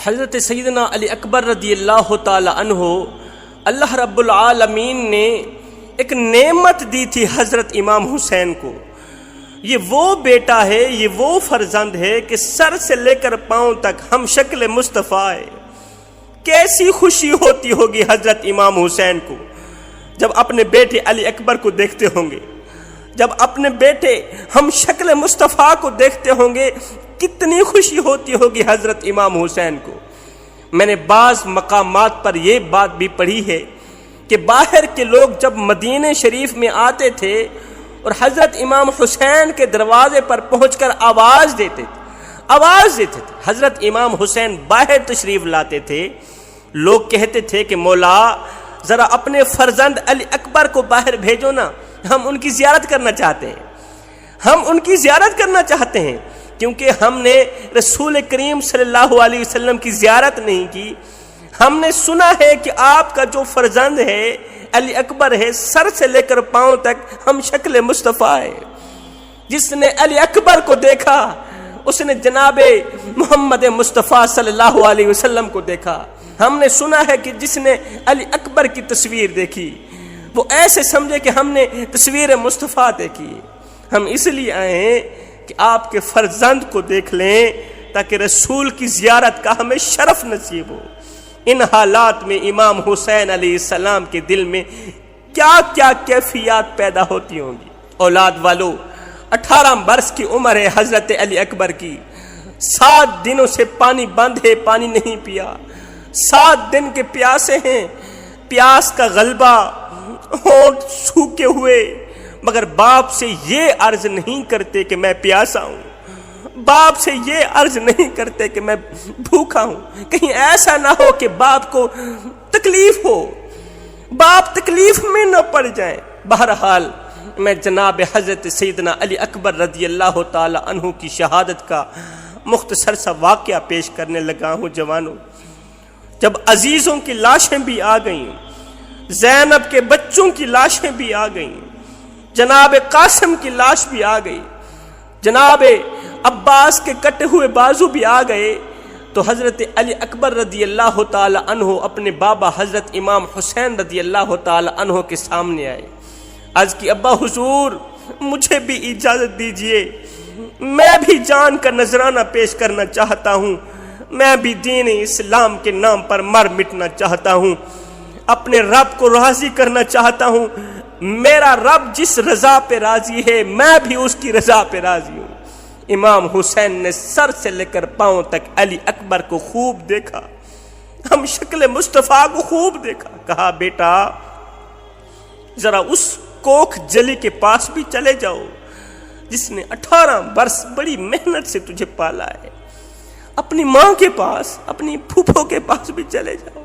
حضرت سیدنا علی اکبر رضی اللہ تعالی عنہ، اللہ رب العالمین نے ایک نعمت دی تھی حضرت امام حسین کو۔ یہ وہ بیٹا ہے، یہ وہ فرزند ہے کہ سر سے لے کر پاؤں تک ہم شکل مصطفیٰ ہے۔ کیسی خوشی ہوتی ہوگی حضرت امام حسین کو جب اپنے بیٹے علی اکبر کو دیکھتے ہوں گے، جب اپنے بیٹے ہم شکل مصطفیٰ کو دیکھتے ہوں گے، کتنی خوشی ہوتی ہوگی حضرت امام حسین کو۔ میں نے بعض مقامات پر یہ بات بھی پڑھی ہے کہ باہر کے لوگ جب مدینہ شریف میں آتے تھے اور حضرت امام حسین کے دروازے پر پہنچ کر آواز دیتے تھے، حضرت امام حسین باہر تشریف لاتے تھے، لوگ کہتے تھے کہ مولا ذرا اپنے فرزند علی اکبر کو باہر بھیجو نا، ہم ان کی زیارت کرنا چاہتے ہیں، کیونکہ ہم نے رسول کریم صلی اللہ علیہ وسلم کی زیارت نہیں کی۔ ہم نے سنا ہے کہ آپ کا جو فرزند ہے علی اکبر ہے، سر سے لے کر پاؤں تک ہم شکل مصطفیٰ ہے۔ جس نے علی اکبر کو دیکھا اس نے جناب محمد مصطفیٰ صلی اللہ علیہ وسلم کو دیکھا۔ ہم نے سنا ہے کہ جس نے علی اکبر کی تصویر دیکھی وہ ایسے سمجھے کہ ہم نے تصویر مصطفیٰ دیکھی۔ ہم اس لیے آئے ہیں کہ آپ کے فرزند کو دیکھ لیں تاکہ رسول کی زیارت کا ہمیں شرف نصیب ہو۔ ان حالات میں امام حسین علیہ السلام کے دل میں کیا کیا کیفیات پیدا ہوتی ہوں گی۔ اولاد والو، 18 برس کی عمر ہے حضرت علی اکبر کی، 7 دنوں سے پانی بند ہے، پانی نہیں پیا، 7 دن کے پیاسے ہیں، پیاس کا غلبہ، ہونٹ سوکھے ہوئے، مگر باپ سے یہ عرض نہیں کرتے کہ میں پیاسا ہوں، باپ سے یہ عرض نہیں کرتے کہ میں بھوکا ہوں، کہیں ایسا نہ ہو کہ باپ کو تکلیف ہو، باپ تکلیف میں نہ پڑ جائیں۔ بہرحال میں جناب حضرت سیدنا علی اکبر رضی اللہ تعالی عنہ کی شہادت کا مختصر سا واقعہ پیش کرنے لگا ہوں۔ جوانوں، جب عزیزوں کی لاشیں بھی آ گئیں، زینب کے بچوں کی لاشیں بھی آ گئیں، جناب قاسم کی لاش بھی آ گئی، جناب عباس کے کٹے ہوئے بازو بھی آ گئے، تو حضرت علی اکبر رضی اللہ تعالی عنہ اپنے بابا حضرت امام حسین رضی اللہ تعالی عنہ کے سامنے آئے۔ عرض کی ابا حضور مجھے بھی اجازت دیجئے، میں بھی جان کا نذرانہ پیش کرنا چاہتا ہوں، میں بھی دین اسلام کے نام پر مر مٹنا چاہتا ہوں، اپنے رب کو راضی کرنا چاہتا ہوں۔ میرا رب جس رضا پہ راضی ہے میں بھی اس کی رضا پہ راضی ہوں۔ امام حسین نے سر سے لے کر پاؤں تک علی اکبر کو خوب دیکھا، ہم شکل مصطفیٰ کو خوب دیکھا، کہا بیٹا ذرا اس کوکھ جلی کے پاس بھی چلے جاؤ جس نے 18 برس بڑی محنت سے تجھے پالا ہے، اپنی ماں کے پاس، اپنی پھوپھو کے پاس بھی چلے جاؤ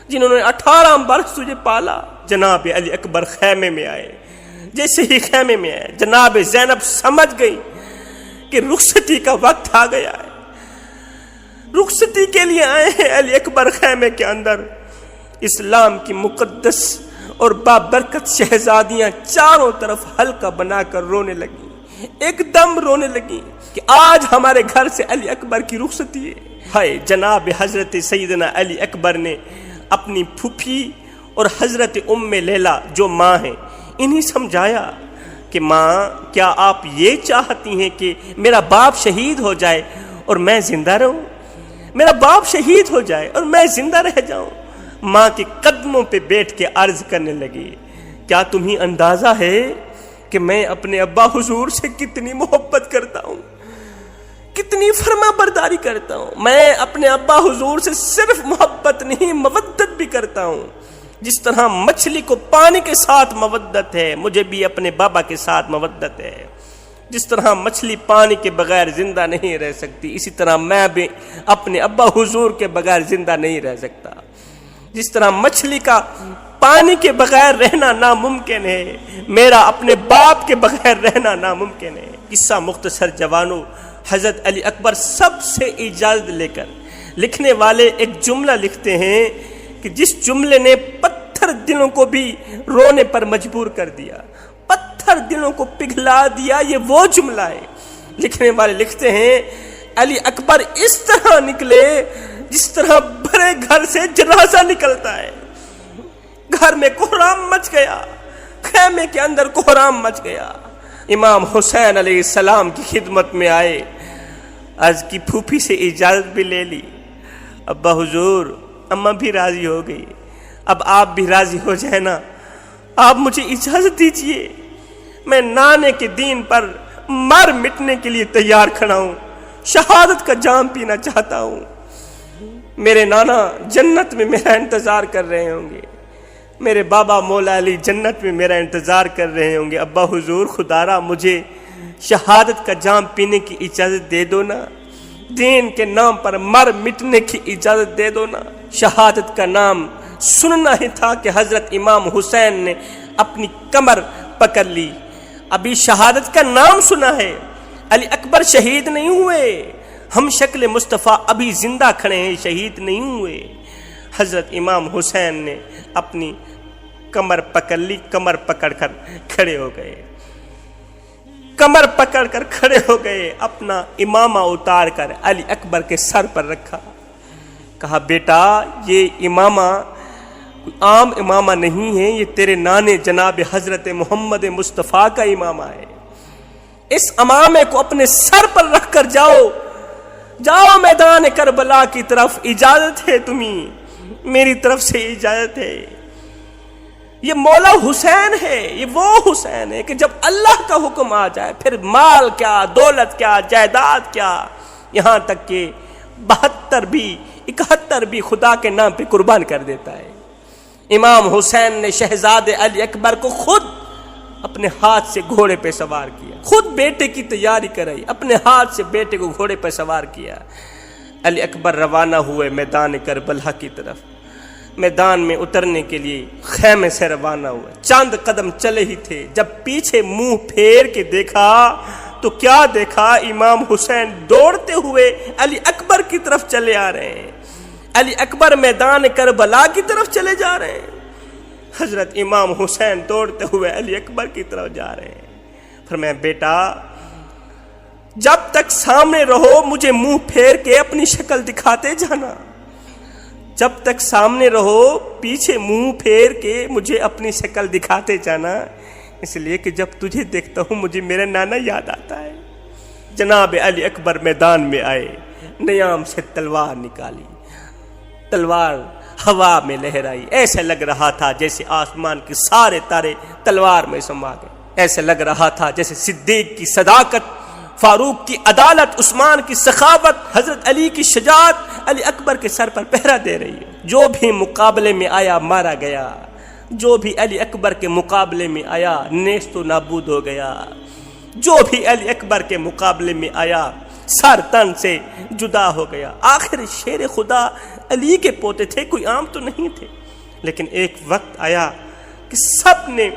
جنہوں نے 18 برس تجھے پالا۔ جناب علی اکبر خیمے میں آئے، جیسے ہی خیمے میں آئے جناب زینب سمجھ گئی کہ رخصتی کا وقت آ گیا ہے، رخصتی کے لیے آئے ہیں علی اکبر خیمے کے اندر۔ اسلام کی مقدس اور بابرکت شہزادیاں چاروں طرف حلقہ بنا کر رونے لگیں، ایک دم رونے لگیں کہ آج ہمارے گھر سے علی اکبر کی رخصتی ہے۔ ہائے، جناب حضرت سیدنا علی اکبر نے اپنی پھوپھی اور حضرت ام لیلا جو ماں ہیں انہیں سمجھایا کہ ماں کیا آپ یہ چاہتی ہیں کہ میرا باپ شہید ہو جائے اور میں زندہ رہوں، میرا باپ شہید ہو جائے اور میں زندہ رہ جاؤں؟ ماں کے قدموں پہ بیٹھ کے عرض کرنے لگی، کیا تمہیں اندازہ ہے کہ میں اپنے ابا حضور سے کتنی محبت کرتا ہوں، کتنی فرما برداری کرتا ہوں؟ میں اپنے ابا حضور سے صرف محبت نہیں مودت بھی کرتا ہوں۔ جس طرح مچھلی کو پانی کے ساتھ مودت ہے، مجھے بھی اپنے بابا کے ساتھ مودت ہے۔ جس طرح مچھلی پانی کے بغیر زندہ نہیں رہ سکتی، اسی طرح میں بھی اپنے ابا حضور کے بغیر زندہ نہیں رہ سکتا۔ جس طرح مچھلی کا پانی کے بغیر رہنا ناممکن ہے، میرا اپنے باپ کے بغیر رہنا ناممکن ہے۔ قصہ مختصر جوانوں، حضرت علی اکبر سب سے اجازت لے کر لکھنے والے ایک جملہ لکھتے ہیں کہ جس جملے نے پتھر دلوں کو بھی رونے پر مجبور کر دیا، پتھر دلوں کو پگھلا دیا، یہ وہ جملہ ہے۔ لکھنے والے لکھتے ہیں علی اکبر اس طرح نکلے جس طرح بڑے گھر سے جنازہ نکلتا ہے، گھر میں کوہرام مچ گیا، خیمے کے اندر کوہرام مچ گیا۔ امام حسین علیہ السلام کی خدمت میں آئے، عرض کی پھوپھی سے اجازت بھی لے لی، ابا حضور اماں بھی راضی ہو گئی، اب آپ بھی راضی ہو جائے نا، آپ مجھے اجازت دیجئے، میں نانے کے دین پر مر مٹنے کے لیے تیار کھڑا ہوں، شہادت کا جام پینا چاہتا ہوں، میرے نانا جنت میں میرا انتظار کر رہے ہوں گے، میرے بابا مولا علی جنت میں میرا انتظار کر رہے ہوں گے، ابا حضور خدا را مجھے شہادت کا جام پینے کی اجازت دے دو نا، دین کے نام پر مر مٹنے کی اجازت دے دو نا۔ شہادت کا نام سننا ہی تھا کہ حضرت امام حسین نے اپنی کمر پکڑ لی۔ ابھی شہادت کا نام سنا ہے، علی اکبر شہید نہیں ہوئے، ہم شکل مصطفیٰ ابھی زندہ کھڑے ہیں، شہید نہیں ہوئے۔ حضرت امام حسین نے اپنی کمر پکڑ لی، کمر پکڑ کر کھڑے ہو گئے، کمر پکڑ کر کھڑے ہو گئے، اپنا امامہ اتار کر علی اکبر کے سر پر رکھا، کہا بیٹا یہ امامہ کوئی عام امامہ نہیں ہے، یہ تیرے نانے جناب حضرت محمد مصطفیٰ کا امامہ ہے، اس امامے کو اپنے سر پر رکھ کر جاؤ، جاؤ میدان کربلا کی طرف، اجازت ہے تمہیں، میری طرف سے اجازت ہے۔ یہ مولا حسین ہے، یہ وہ حسین ہے کہ جب اللہ کا حکم آ جائے پھر مال کیا، دولت کیا، جائیداد کیا، یہاں تک کہ 72 بھی 71 بھی خدا کے نام پہ قربان کر دیتا ہے۔ امام حسین نے شہزادے علی اکبر کو خود اپنے ہاتھ سے گھوڑے پہ سوار کیا، خود بیٹے کی تیاری کرائی، اپنے ہاتھ سے بیٹے کو گھوڑے پہ سوار کیا۔ علی اکبر روانہ ہوئے میدان کربلا کی طرف، میدان میں اترنے کے لیے خیمے سے روانہ ہوئے، چند قدم چلے ہی تھے جب پیچھے منہ پھیر کے دیکھا تو کیا دیکھا، امام حسین دوڑتے ہوئے علی اکبر کی طرف چلے آ رہے ہیں، علی اکبر میدان کربلا کی طرف چلے جا رہے ہیں، حضرت امام حسین دوڑتے ہوئے علی اکبر کی طرف جا رہے ہیں۔ فرمایا بیٹا جب تک سامنے رہو مجھے منہ پھیر کے اپنی شکل دکھاتے جانا، جب تک سامنے رہو پیچھے منہ پھیر کے مجھے اپنی شکل دکھاتے جانا، اس لیے کہ جب تجھے دیکھتا ہوں مجھے میرا نانا یاد آتا ہے۔ جناب علی اکبر میدان میں آئے، نیام سے تلوار نکالی، تلوار ہوا میں لہرائی، ایسے لگ رہا تھا جیسے آسمان کے سارے تارے تلوار میں سما گئے، ایسے لگ رہا تھا جیسے صدیق کی صداقت، فاروق کی عدالت، عثمان کی سخاوت، حضرت علی کی شجاعت علی اکبر کے سر پر پہرا دے رہی ہے۔ جو بھی مقابلے میں آیا مارا گیا، جو بھی علی اکبر کے مقابلے میں آیا نیست و نابود ہو گیا، جو بھی علی اکبر کے مقابلے میں آیا سر تن سے جدا ہو گیا۔ آخر شیر خدا علی کے پوتے تھے، کوئی عام تو نہیں تھے، لیکن ایک وقت آیا کہ سب نے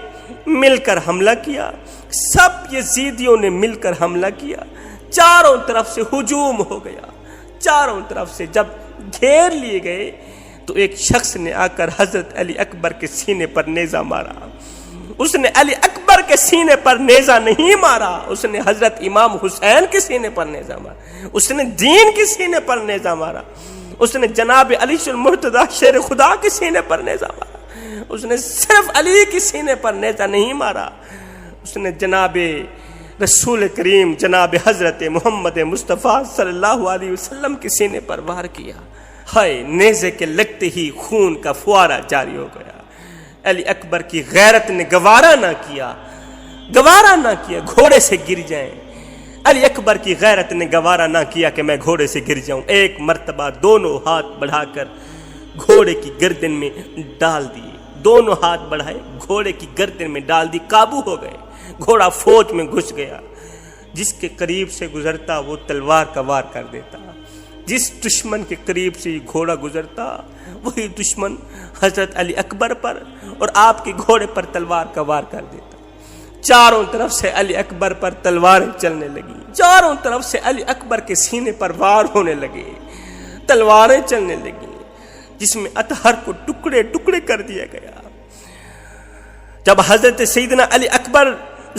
مل کر حملہ کیا، سب یزیدیوں نے مل کر حملہ کیا، چاروں طرف سے ہجوم ہو گیا، چاروں طرف سے جب گھیر لیے گئے تو ایک شخص نے آ کر حضرت علی اکبر کے سینے پر نیزہ مارا۔ اس نے علی اکبر کے سینے پر نیزہ نہیں مارا، اس نے حضرت امام حسین کے سینے پر نیزہ مارا، اس نے دین کے سینے پر نیزہ مارا، اس نے جناب علی المرتضی شیر خدا کے سینے پر نیزہ مارا، اس نے صرف علی کے سینے پر نیزہ نہیں مارا، اس نے جناب رسول کریم جناب حضرت محمد مصطفیٰ صلی اللہ علیہ وسلم کے سینے پر وار کیا۔ ہائے، نیزے کے لگتے ہی خون کا فوارہ جاری ہو گیا۔ علی اکبر کی غیرت نے گوارا نہ کیا گھوڑے سے گر جائیں، علی اکبر کی غیرت نے گوارا نہ کیا کہ میں گھوڑے سے گر جاؤں، ایک مرتبہ دونوں ہاتھ بڑھا کر گھوڑے کی گردن میں ڈال دیے، دونوں ہاتھ بڑھائے گھوڑے کی گردن میں ڈال دی، قابو ہو گئے، گھوڑا فوج میں گھس گیا، جس کے قریب سے گزرتا وہ تلوار کا وار کر دیتا، جس دشمن کے قریب سے گھوڑا گزرتا وہی دشمن حضرت علی اکبر پر اور آپ کے گھوڑے پر تلوار کا وار کر دیتا۔ چاروں طرف سے علی اکبر پر تلواریں چلنے لگی، چاروں طرف سے علی اکبر کے سینے پر وار ہونے لگے، تلواریں چلنے لگی، جس میں اطہر کو ٹکڑے ٹکڑے کر دیا گیا۔ جب حضرت سیدنا علی اکبر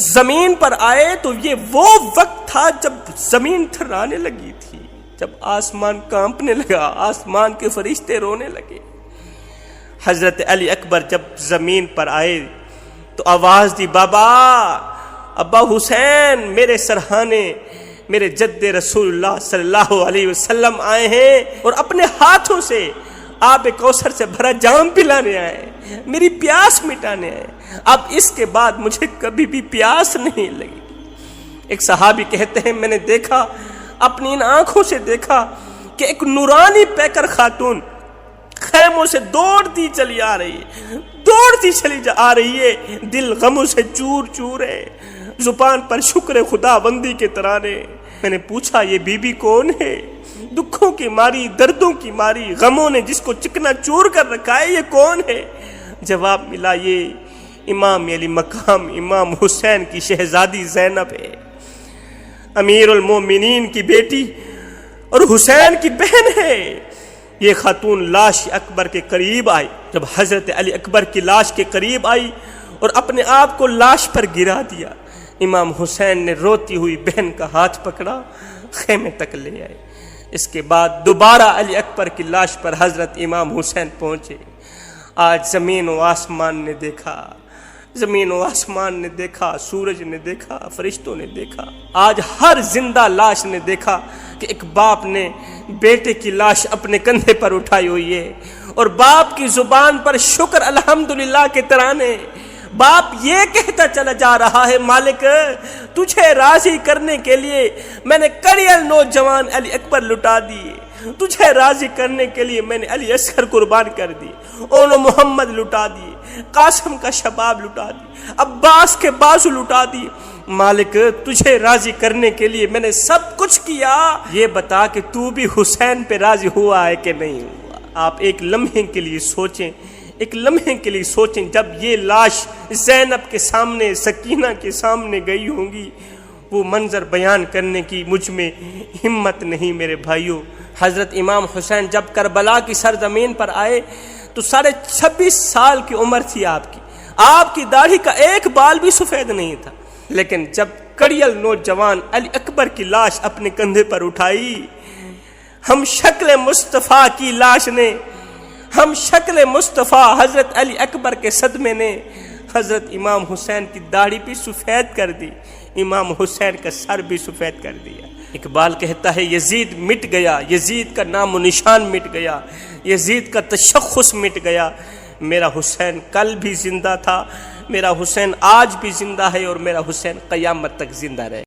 زمین پر آئے تو یہ وہ وقت تھا جب زمین تھرانے لگی تھی، جب آسمان کانپنے لگا، آسمان کے فرشتے رونے لگے، حضرت علی اکبر جب زمین پر آئے تو آواز دی، بابا، ابا حسین، میرے سرہانے، میرے جد رسول اللہ صلی اللہ علیہ وسلم آئے ہیں اور اپنے ہاتھوں سے آب کوثر سے بھرا جام پلانے آئے، میری پیاس مٹانے آئے، اب اس کے بعد مجھے کبھی بھی پیاس نہیں لگی۔ ایک صحابی کہتے ہیں، میں نے دیکھا، اپنی ان آنکھوں سے دیکھا کہ ایک نورانی پیکر خاتون خیموں سے دوڑتی چلی آ رہی ہے، دوڑتی چلی آ رہی ہے، دل غموں سے چور چور ہے، زبان پر شکر خدا بندی کے ترانے۔ میں نے پوچھا، یہ بی بی کون ہے؟ دکھوں کی ماری، دردوں کی ماری، غموں نے جس کو چکنا چور کر رکھا ہے، یہ کون ہے؟ جواب ملا، یہ امام علی مقام امام حسین کی شہزادی زینب ہے، امیر المومنین کی بیٹی اور حسین کی بہن ہے۔ یہ خاتون لاش اکبر کے قریب آئی، جب حضرت علی اکبر کی لاش کے قریب آئی اور اپنے آپ کو لاش پر گرا دیا، امام حسین نے روتی ہوئی بہن کا ہاتھ پکڑا، خیمے تک لے آئے۔ اس کے بعد دوبارہ علی اکبر کی لاش پر حضرت امام حسین پہنچے۔ آج زمین و آسمان نے دیکھا، زمین و آسمان نے دیکھا، سورج نے دیکھا، فرشتوں نے دیکھا، آج ہر زندہ لاش نے دیکھا کہ ایک باپ نے بیٹے کی لاش اپنے کندھے پر اٹھائی ہوئی ہے اور باپ کی زبان پر شکر الحمدللہ کے ترانے، باپ یہ کہتا چلا جا رہا ہے، مالک تجھے راضی کرنے کے لیے میں نے کڑیل نوجوان علی اکبر لٹا دیے، تجھے راضی کرنے کے لیے میں نے علی اصغر قربان کر دی، اونو محمد لٹا دیے، قاسم کا شباب لٹا دی، عباس کے بازو لٹا دی، مالک تجھے راضی کرنے کے لیے میں نے سب کچھ کیا، یہ بتا کہ تو بھی حسین پہ راضی ہوا ہے کہ نہیں ہوا۔ آپ ایک لمحے کے لیے سوچیں، ایک لمحے کے لیے سوچیں، جب یہ لاش زینب کے سامنے، سکینہ کے سامنے گئی ہوں گی، وہ منظر بیان کرنے کی مجھ میں ہمت نہیں میرے بھائیوں۔ حضرت امام حسین جب کربلا کی سرزمین پر آئے تو 26.5 سال کی عمر تھی آپ کی داڑھی کا ایک بال بھی سفید نہیں تھا، لیکن جب کڑیل نوجوان علی اکبر کی لاش اپنے کندھے پر اٹھائی، ہم شکل مصطفیٰ کی لاش نے، ہم شکل مصطفیٰ حضرت علی اکبر کے صدمے نے حضرت امام حسین کی داڑھی بھی سفید کر دی، امام حسین کا سر بھی سفید کر دیا۔ اقبال کہتا ہے، یزید مٹ گیا، یزید کا نام و نشان مٹ گیا، یزید کا تشخص مٹ گیا، میرا حسین کل بھی زندہ تھا، میرا حسین آج بھی زندہ ہے اور میرا حسین قیامت تک زندہ رہے۔